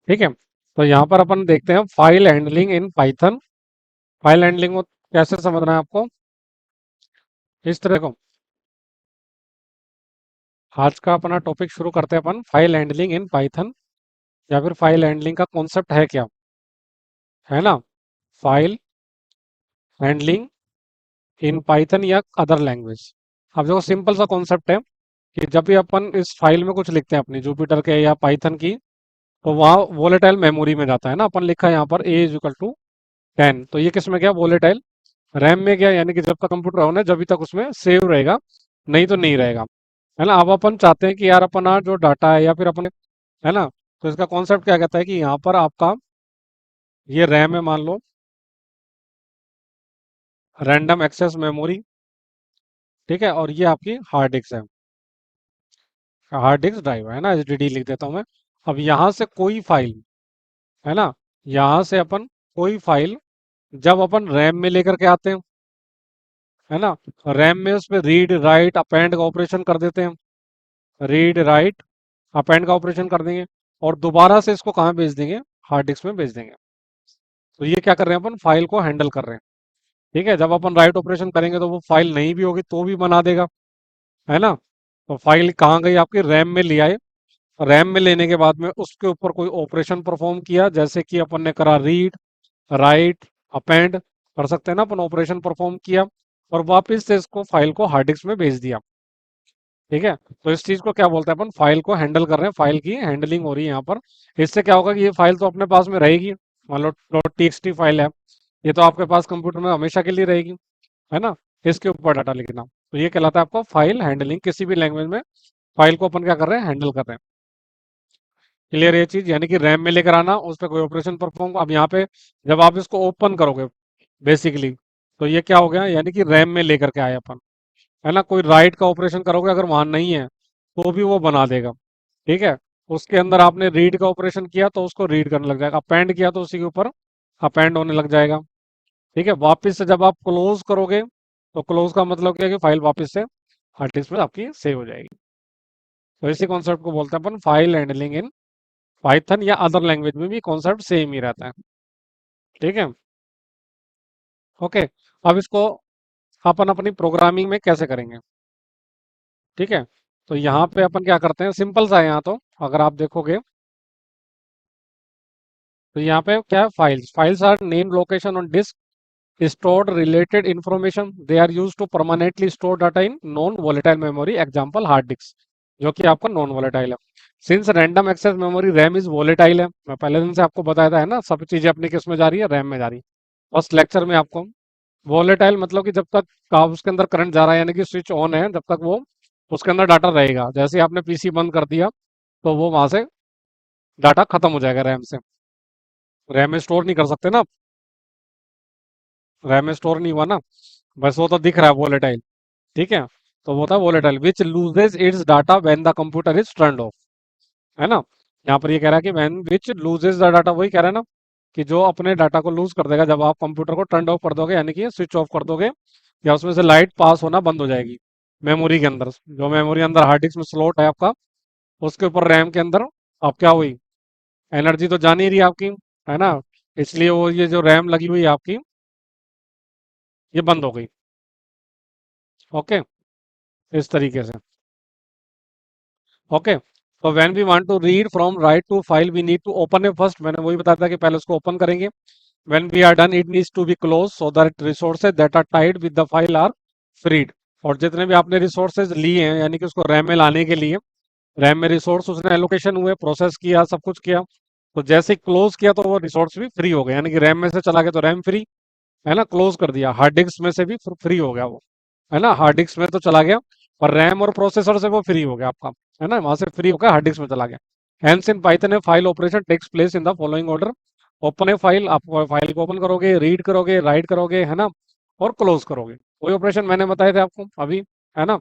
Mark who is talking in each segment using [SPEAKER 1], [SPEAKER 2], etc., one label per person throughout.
[SPEAKER 1] ठीक है। तो यहाँ पर अपन देखते हैं file handling in Python. File handling को कैसे समझना है आपको, इस तरह को। आज का अपना टॉपिक शुरू करते हैं अपन, फाइल हैंडलिंग इन पाइथन, या फिर फाइल हैंडलिंग का कॉन्सेप्ट है क्या, है ना। फाइल हैंडलिंग इन पाइथन या अदर लैंग्वेज। अब देखो सिंपल सा कॉन्सेप्ट है कि जब भी अपन इस फाइल में कुछ लिखते हैं अपनी जुपिटर के या पाइथन की, तो वहाँ वोलेटाइल मेमोरी में जाता है ना। अपन लिखा है यहाँ पर ए इज इक्वल टू 10, तो ये किस में गया, वोलेटाइल रैम में गया, यानी कि जब तक कंप्यूटर ऑन है जब तक उसमें सेव रहेगा, नहीं तो नहीं रहेगा, है ना। अब अपन चाहते हैं कि यार अपना जो डाटा है या फिर अपने, है ना, तो इसका कॉन्सेप्ट क्या कहता है कि यहाँ पर आपका ये रैम है मान लो, रैंडम एक्सेस मेमोरी, ठीक है, और ये आपकी हार्ड डिस्क है, हार्ड डिस्क ड्राइव है ना, एचडीडी लिख देता हूँ मैं। अब यहाँ से कोई फाइल, है ना, यहाँ से अपन कोई फाइल जब अपन रैम में लेकर के आते हैं, है ना, रैम में उसमें रीड राइट अपेंड का ऑपरेशन कर देते हैं, रीड राइट अपेंड का ऑपरेशन कर देंगे, और दोबारा से इसको कहाँ भेज देंगे, हार्ड डिस्क में भेज देंगे। तो ये क्या कर रहे हैं, अपन फाइल को हैंडल कर रहे हैं। ठीक है, जब अपन राइट ऑपरेशन करेंगे तो वो फाइल नहीं भी होगी तो भी बना देगा, है ना। तो फाइल कहाँ गई आपकी, रैम में ले आए, रैम में लेने के बाद में उसके ऊपर कोई ऑपरेशन परफॉर्म किया, जैसे कि अपन ने करा रीड राइट अपेंड, कर सकते हैं ना अपन, ऑपरेशन परफॉर्म किया और वापस से इसको फाइल को हार्ड डिस्क में भेज दिया। ठीक है, तो इस चीज को क्या बोलते हैं अपन, फाइल को हैंडल कर रहे हैं, फाइल की हैंडलिंग हो रही है यहाँ पर। इससे क्या होगा कि ये फाइल तो अपने पास में रहेगी, मान लो डॉट टीएक्सटी फाइल है, ये तो आपके पास कंप्यूटर में हमेशा के लिए रहेगी, है ना। इसके ऊपर डाटा लिखना, तो ये कहलाता है आपका फाइल हैंडलिंग। किसी भी लैंग्वेज में फाइल को अपन क्या कर रहे हैं, हैंडल कर रहे हैं। क्लियर ये चीज, यानी कि रैम में लेकर आना, उस पर कोई ऑपरेशन परफॉर्म, अब यहाँ पे जब आप इसको ओपन करोगे बेसिकली, तो ये क्या हो गया, यानी कि रैम में लेकर के आए अपन, है ना। कोई राइट का ऑपरेशन करोगे अगर वहां नहीं है तो भी वो बना देगा। ठीक है, उसके अंदर आपने रीड का ऑपरेशन किया तो उसको रीड करने लग जाएगा, अपेंड किया तो उसी के ऊपर अपेंड होने लग जाएगा। ठीक है, वापस से जब आप क्लोज करोगे तो क्लोज का मतलब क्या है कि फाइल वापस से हार्ड डिस्क में आपकी सेव हो जाएगी। तो इसी कॉन्सेप्ट को बोलते हैं अपन फाइल हैंडलिंग इन पाइथन, या अदर लैंग्वेज में भी कॉन्सेप्ट सेम ही रहता है। ठीक है, ओके। अब इसको अपन अपनी प्रोग्रामिंग में कैसे करेंगे, ठीक है। तो यहाँ पे अपन क्या करते हैं, सिंपल सा है यहाँ तो, अगर आप देखोगे तो यहाँ पे क्या है, files, files are name location on disk stored related information, they are used to permanently store data in non volatile memory, example hard disk, जो कि आपका नॉन वोलेटाइल है। Since random access memory RAM is volatile है, मैं पहले दिन से आपको बताया था, है ना, सब चीजें अपनी किस में जा रही है, रैम में जा रही है। फर्स्ट लेक्चर में आपको, वोलेटाइल मतलब कि जब तक आप उसके अंदर करंट जा रहा है, यानी कि स्विच ऑन है, जब तक वो उसके अंदर डाटा रहेगा, जैसे ही आपने पीसी बंद कर दिया तो वो वहां से डाटा खत्म हो जाएगा रैम से। रैम में स्टोर नहीं कर सकते ना, रैम में स्टोर नहीं हुआ ना, बस वो तो दिख रहा है वोलेटाइल। ठीक है, तो वो था volatile which loses it's data when the computer is turned of, है ना। यहाँ पर ये कह रहा है कि when which loses the data, वही कह रहा है ना, कि जो अपने डाटा को लूज कर देगा जब आप कंप्यूटर को टर्न ऑफ कर दोगे, यानी कि स्विच ऑफ कर दोगे, या उसमें से लाइट पास होना बंद हो जाएगी मेमोरी के अंदर, जो मेमोरी अंदर हार्ड डिस्क में स्लॉट है आपका, उसके ऊपर रैम के अंदर, अब क्या हुई, एनर्जी तो जा नहीं रही आपकी, है ना, इसलिए वो ये जो रैम लगी हुई है आपकी, ये बंद हो गई। ओके, इस तरीके से। ओके, तो when we want to read from write to file we need to open it first, मैंने वही बताया था कि पहले उसको ओपन करेंगे। When we are done it needs to be close so that resources that are tied with the file are freed, और जितने भी आपने रिसोर्सेज लिए हैं, यानी कि उसको रैम में लाने के लिए, रैम में रिसोर्स उसने एलोकेशन हुए, प्रोसेस किया, सब कुछ किया, तो जैसे ही क्लोज किया तो वो रिसोर्स भी फ्री हो गए, यानी कि रैम में से चला गया तो रैम फ्री, है ना, क्लोज कर दिया, हार्ड डिस्क में से भी फ्री हो गया वो, है ना, हार्ड डिस्क में तो चला गया, पर रैम और प्रोसेसर से वो फ्री हो गया आपका, है ना, वहां से फ्री होकर हार्ड डिस्क में चला गया। Hence in Python a file operation takes place in the following order, open a file, आप फाइल को ओपन करोगे, रीड करोगे, राइट करोगे, है ना, और क्लोज करोगे, वही ऑपरेशन मैंने बताए थे आपको अभी, है ना।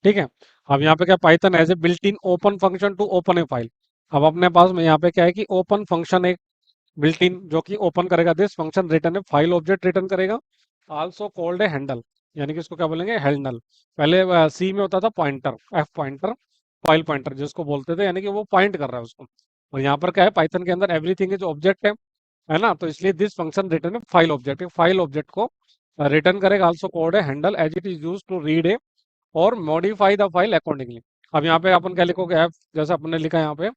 [SPEAKER 1] ठीक है, अब यहाँ पे क्या, Python as a built in open function to open a file. अब अपने पास में यहाँ पे क्या है कि ओपन फंक्शन एक बिल्ट इन जो कि ओपन करेगा, this function return a file object return करेगा, आल्सो कॉल्ड ए हैंडल, यानी कि इसको क्या बोलेंगे, हैंडल। पहले सी में होता था pointer, F pointer, file pointer जिसको बोलते थे, यानी कि वो पॉइंट कर रहा है उसको। और यहाँ पर क्या है, पाइथन के अंदर एवरीथिंग इज ऑब्जेक्ट है ना, तो इसलिए this function return a file object, file object को रिटर्न करेगा। आल्सो कोड है handle as it is use to read a और मॉडिफाई द फाइल अकॉर्डिंगली। अब यहाँ पे अपन क्या लिखोगे, एफ जैसे अपन ने लिखा है यहाँ पे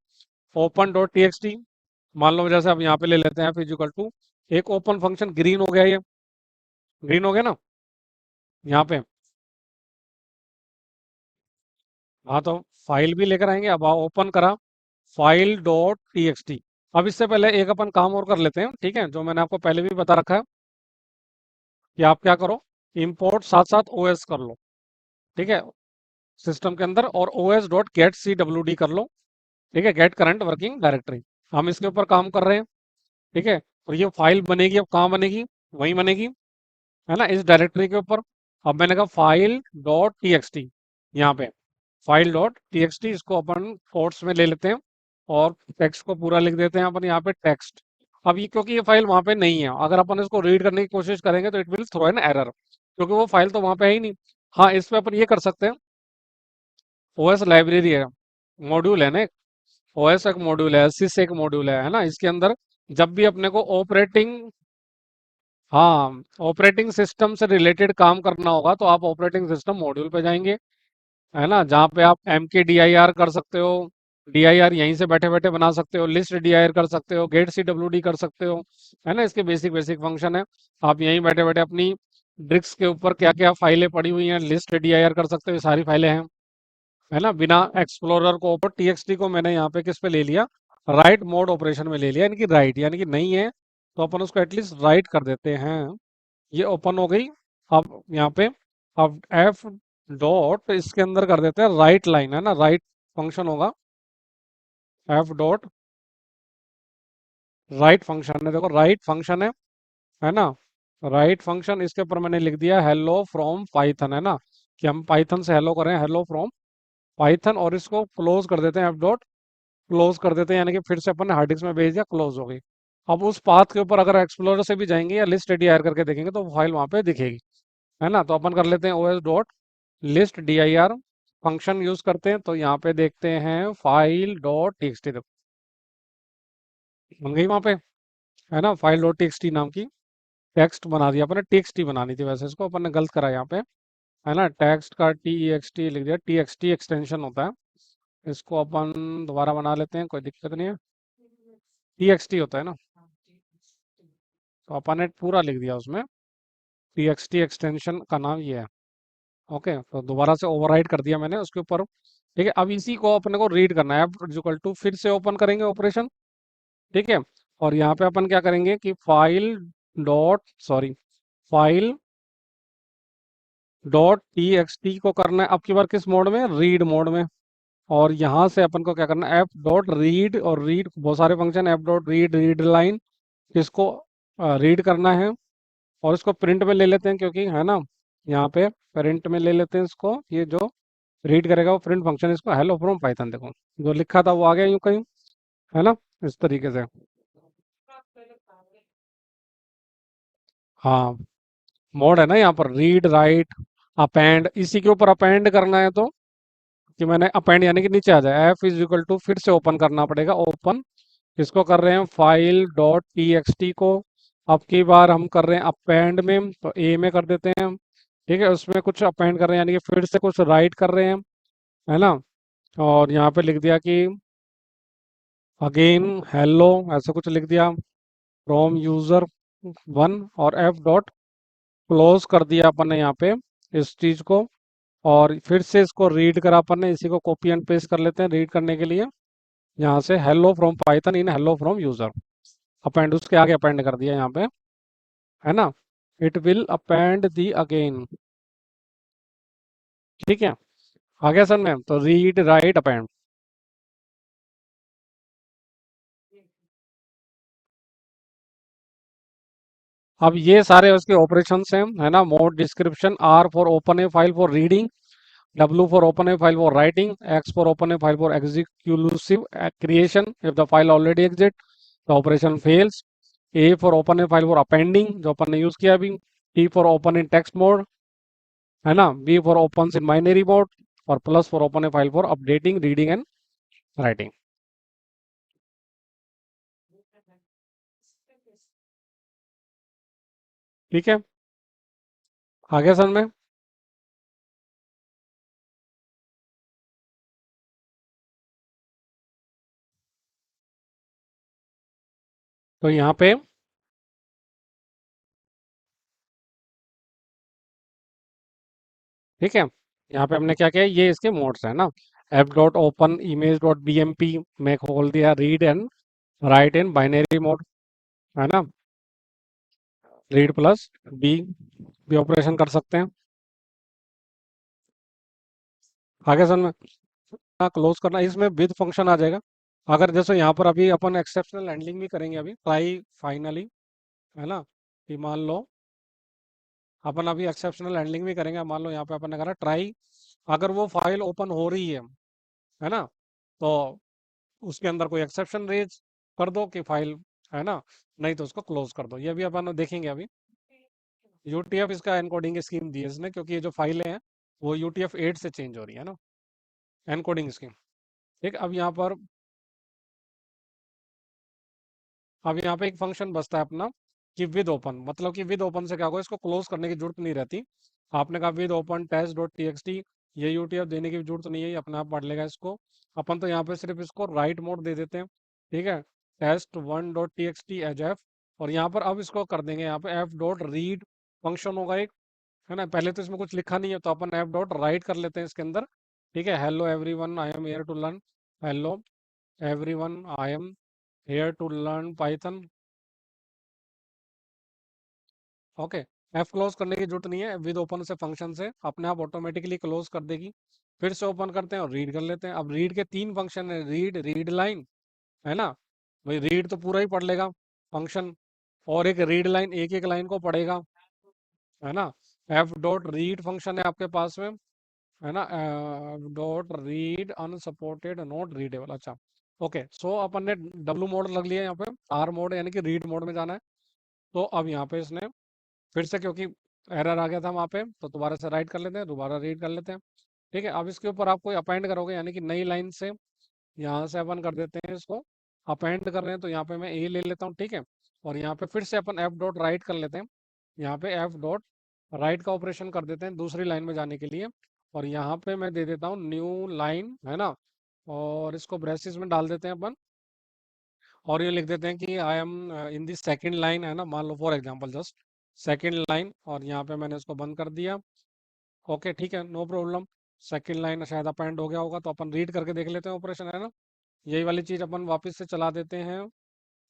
[SPEAKER 1] open dot T X T, मान लो जैसे अब यहाँ पे ले लेते हैं फिजिकल टू एक ओपन फंक्शन, ग्रीन हो गया, ये ग्रीन हो गया ना यहाँ पे। हाँ तो फाइल भी लेकर आएंगे, अब ओपन करा file dot T X T. अब इससे पहले एक अपन काम और कर लेते हैं, ठीक है, जो मैंने आपको पहले भी बता रखा है कि आप क्या करो, इंपोर्ट साथ साथ ओएस कर लो, ठीक है, सिस्टम के अंदर, और OS dot get C W D कर लो, ठीक है, गेट करंट वर्किंग डायरेक्टरी। हम इसके ऊपर काम कर रहे हैं, ठीक है, और ये फाइल बनेगी, अब कहाँ बनेगी, वहीं बनेगी, है ना, इस डायरेक्टरी के ऊपर। अब मैंने कहा file dot T X T, यहाँ पे file dot T X T, इसको अपन कोट्स में ले लेते हैं और टेक्स्ट को पूरा लिख देते हैं अपन यहाँ पे टेक्स्ट। अब ये क्योंकि ये फाइल वहां पे नहीं है, अगर अपन इसको रीड करने की कोशिश करेंगे तो it will throw an error, क्योंकि वो फाइल तो वहां पे है ही नहीं। हाँ, इस पे अपन ये कर सकते हैं, ओएस लाइब्रेरी है, मॉड्यूल है ना, ओएस एक मॉड्यूल है, sys एक मॉड्यूल है ना, इसके अंदर जब भी अपने को ऑपरेटिंग, हाँ, ऑपरेटिंग सिस्टम से रिलेटेड काम करना होगा तो आप ऑपरेटिंग सिस्टम मॉड्यूल पे जाएंगे, है ना, जहाँ पे आप एम के डी आई आर कर सकते हो, डी आई आर यहीं से बैठे बैठे बना सकते हो, लिस्ट डी आई आर कर सकते हो, गेट सी डब्ल्यू डी कर सकते हो, है ना, इसके बेसिक बेसिक फंक्शन है। आप यहीं बैठे बैठे अपनी डिस्क के ऊपर क्या क्या फाइलें पड़ी हुई हैं, लिस्ट डी आई आर कर सकते हो, ये सारी फाइलें हैं, है ना, बिना एक्सप्लोरर को। ऊपर टीएक्सटी को मैंने यहाँ पे किस पे ले लिया, राइट मोड ऑपरेशन में ले लिया, यानी कि राइट, यानी कि नहीं है तो अपन उसको एटलीस्ट राइट कर देते हैं। ये ओपन हो गई। अब यहाँ पे अब एफ डॉट इसके अंदर कर देते हैं राइट लाइन, है ना, राइट फंक्शन होगा, एफ डॉट राइट फंक्शन है, देखो राइट फंक्शन है ना, राइट फंक्शन, इसके ऊपर मैंने लिख दिया हेलो फ्रॉम पाइथन, है ना, कि हम पाइथन से हेलो करें, हेलो फ्रॉम पाइथन, और इसको क्लोज कर देते हैं, एफ डॉट क्लोज कर देते हैं, यानी कि फिर से अपन ने हार्ड डिस्क में भेज दिया, क्लोज हो गई। अब उस पाथ के ऊपर अगर एक्सप्लोरर से भी जाएंगे या लिस्ट डी करके देखेंगे तो फाइल वहां पे दिखेगी, है ना, तो अपन कर लेते हैं OS dot list D I R function use करते हैं, तो यहाँ पे देखते हैं फाइल डॉट टीएक्सटी, देखो बन गई वहां पे, है ना, फाइल डॉट टीएक्सटी नाम की टेक्स्ट बना दिया अपन ने, टीएक्सटी बनानी थी वैसे, इसको अपन ने गलत करा यहाँ पे, है ना, टेक्स्ट का टी एक्स टी लिख दिया, टी एक्स टी एक्सटेंशन होता है, इसको अपन दोबारा बना लेते हैं, कोई दिक्कत नहीं है, टी एक्स टी होता है ना, तो अपन ने पूरा लिख दिया उसमें, टी एक्स टी एक्सटेंशन का नाम ये है। ओके, तो दोबारा से ओवरराइट कर दिया मैंने उसके ऊपर, ठीक है। अब इसी को अपने को रीड करना है, इक्वल टू फिर से ओपन करेंगे ऑपरेशन, ठीक है, और यहाँ पे अपन क्या करेंगे कि file dot sorry file dot T X T को करना है अब की बार किस मोड में, रीड मोड में, और यहाँ से अपन को क्या करना है, एफ डॉट रीड, और रीड बहुत सारे function, F dot read read line, इसको रीड करना है, और इसको प्रिंट में ले लेते हैं, क्योंकि है ना, यहाँ पे प्रिंट में ले लेते हैं इसको, ये जो रीड करेगा वो प्रिंट फंक्शन, इसको हेलो फ्रॉम पाइथन, देखो जो लिखा था वो आ गया यूं कहीं, है ना, इस तरीके से। हाँ, मोड है ना यहाँ पर, रीड राइट अपेंड, इसी के ऊपर अपेंड करना है, तो कि मैंने अपेंड यानी कि नीचे आ जाए, एफ इज इक्वल टू फिर से ओपन करना पड़ेगा, ओपन इसको कर रहे हैं file dot T X T को, अब की बार हम कर रहे हैं अपेंड में, तो ए में कर देते हैं, ठीक है, उसमें कुछ अपेंड कर रहे हैं, यानी कि फिर से कुछ राइट कर रहे हैं, है ना, और यहाँ पे लिख दिया कि अगेन हेलो, ऐसा कुछ लिख दिया, फ्रॉम यूजर वन, और एफ डॉट क्लोज कर दिया अपन ने यहाँ पे इस चीज को, और फिर से इसको रीड करा अपन ने, इसी को कॉपी एंड पेस्ट कर लेते हैं रीड करने के लिए, यहाँ से hello from Python in hello from user, append उसके आगे अपेंड कर दिया यहाँ पे, है ना, it will append the again, ठीक है, आ गया सर मैम, तो रीड राइट अपेंड। अब ये सारे उसके ऑपरेशंस हैं, है ना, mode description, R for open a file for reading, W for open a file for writing, X for open a file for exclusive creation if the file already exists, the operation fails. A for open a file for appending, जो अपन ने use किया अभी, T for open in text mode, है ना, B for opens in binary mode, और plus for open a file for updating reading and writing. ठीक है, आगे समझ में? तो यहाँ पे ठीक है, यहाँ पे हमने क्या किया, ये इसके मोड्स है ना, F dot open image dot B M P में खोल दिया read and write in binary mode, है ना, रीड प्लस बी भी ऑपरेशन कर सकते हैं। आगे समझ में? क्लोज करना, इसमें विद फंक्शन आ जाएगा। अगर जैसे यहाँ पर अभी अपन एक्सेप्शनल हैंडलिंग भी करेंगे, अभी ट्राई फाइनली, है ना, कि मान लो अपन अभी एक्सेप्शनल हैंडलिंग भी करेंगे, मान लो यहाँ पे अपन ने करा ट्राई, अगर वो फाइल ओपन हो रही है ना, तो उसके अंदर कोई एक्सेप्शन रेज कर दो कि फाइल, है ना, नहीं तो उसको क्लोज कर दो। ये भी अपन देखेंगे अभी। यूटीएफ इसका एनकोडिंग स्कीम दी है इसने, क्योंकि ये जो फाइलें हैं वो यूटीएफ 8 से चेंज हो रही है ना, एनकोडिंग स्कीम। ठीक, अब यहाँ पे एक फंक्शन बचता है अपना कि विद ओपन, मतलब कि विद ओपन से क्या होगा, इसको क्लोज करने की जरूरत नहीं रहती। आपने कहा with open test dot T X T, ये यूटीएफ देने की जरूरत नहीं है, ये अपने आप पढ़ लेगा इसको। अपन तो यहाँ पे सिर्फ इसको राइट मोड दे देते हैं। ठीक है, test one dot T X T as F, और यहाँ पर अब इसको कर देंगे, यहाँ पे एफ डॉट रीड फंक्शन होगा एक, है ना, पहले तो इसमें कुछ लिखा नहीं है तो अपन एफ डॉट राइट कर लेते हैं इसके अंदर। ठीक है, hello everyone I am here to learn, hello everyone I am here to learn Python. Okay, F close करने की जरूरत नहीं है, विद ओपन से फंक्शन से अपने आप ऑटोमेटिकली क्लोज कर देगी। फिर से ओपन करते हैं और रीड कर लेते हैं। अब रीड के तीन फंक्शन है, रीड, रीड लाइन, है ना, भाई रीड तो पूरा ही पढ़ लेगा फंक्शन, और एक रीड लाइन, एक एक लाइन को पढ़ेगा, है ना। एफ डॉट रीड फंक्शन है आपके पास में, है ना, dot read unsupported not readable. अच्छा, ओके, सो अपन ने डब्लू मोड लग लिया यहाँ पे, आर मोड यानी कि रीड मोड में जाना है। तो अब यहाँ पे इसने फिर से, क्योंकि एरर आ गया था वहाँ पे, तो दोबारा से राइट कर लेते हैं, दोबारा रीड कर लेते हैं। ठीक है, अब इसके ऊपर आप कोई अपेंड करोगे, यानी कि नई लाइन से यहाँ से अपन कर देते हैं इसको, अपेंड कर रहे हैं तो यहाँ पे मैं ए ले लेता हूँ। ठीक है, और यहाँ पे फिर से अपन एफ डॉट राइट कर लेते हैं, यहाँ पे एफ डॉट राइट का ऑपरेशन कर देते हैं दूसरी लाइन में जाने के लिए, और यहाँ पे मैं दे देता हूँ न्यू लाइन, है ना, और इसको ब्रेसिस में डाल देते हैं अपन, और ये लिख देते हैं कि I am in the second line, है ना, मान लो for example just second line, और यहाँ पे मैंने इसको बंद कर दिया। ओके, ठीक है, नो प्रॉब्लम। सेकेंड लाइन शायद अपेंड हो गया होगा, तो अपन रीड करके देख लेते हैं ऑपरेशन, है ना, यही वाली चीज अपन वापस से चला देते हैं।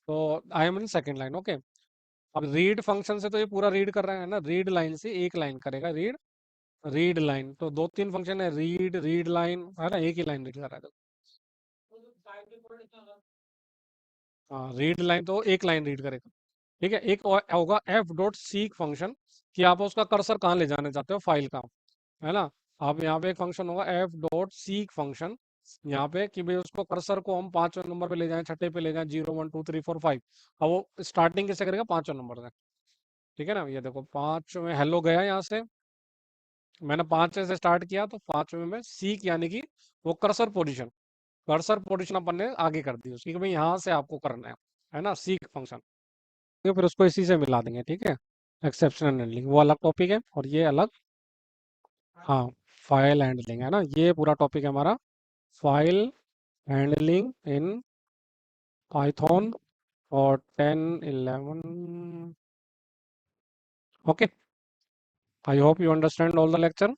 [SPEAKER 1] तो आई am in second line, okay. अब रीड फंक्शन से तो ये पूरा रीड कर रहा है ना, रीड लाइन से एक लाइन करेगा, रीड, रीड लाइन, तो दो तीन फंक्शन है, रीड, रीड लाइन, है ना, एक ही लाइन रीड कर रहा है। हाँ, रीड लाइन तो एक लाइन रीड करेगा। ठीक है, एक और होगा एफ डॉट सीक फंक्शन, कि आप उसका कर्सर कहाँ ले जाना चाहते हो फाइल का, है ना। आप यहाँ पे एक फंक्शन होगा एफ डॉट सीक फंक्शन, यहाँ पे कि भाई उसको कर्सर को हम पांचवें नंबर पे ले जाएं, छठे पे ले जाएं, 0 1 2 3 4 5। अब वो स्टार्टिंग किससे करेगा, पांचवें नंबर से। ठीक है ना, ये देखो पांचवें हेलो गया यहाँ से, मैंने पांचवें से स्टार्ट किया, तो पांचवें में सीक यानी कि वो कर्सर पोजीशन अपन ने आगे कर दी उसकी, कि भाई यहाँ से आपको करना है ना, सीक फंक्शन। तो फिर उसको इसी से मिला देंगे। ठीक है, एक्सेप्शनल हैंडलिंग वो अलग टॉपिक है, और ये अलग, हाँ, फाइल हैंडलिंग, है ना, ये पूरा टॉपिक है हमारा, फाइल हैंडलिंग इन पाइथन और 10 11। Okay, I hope you understand all the lecture.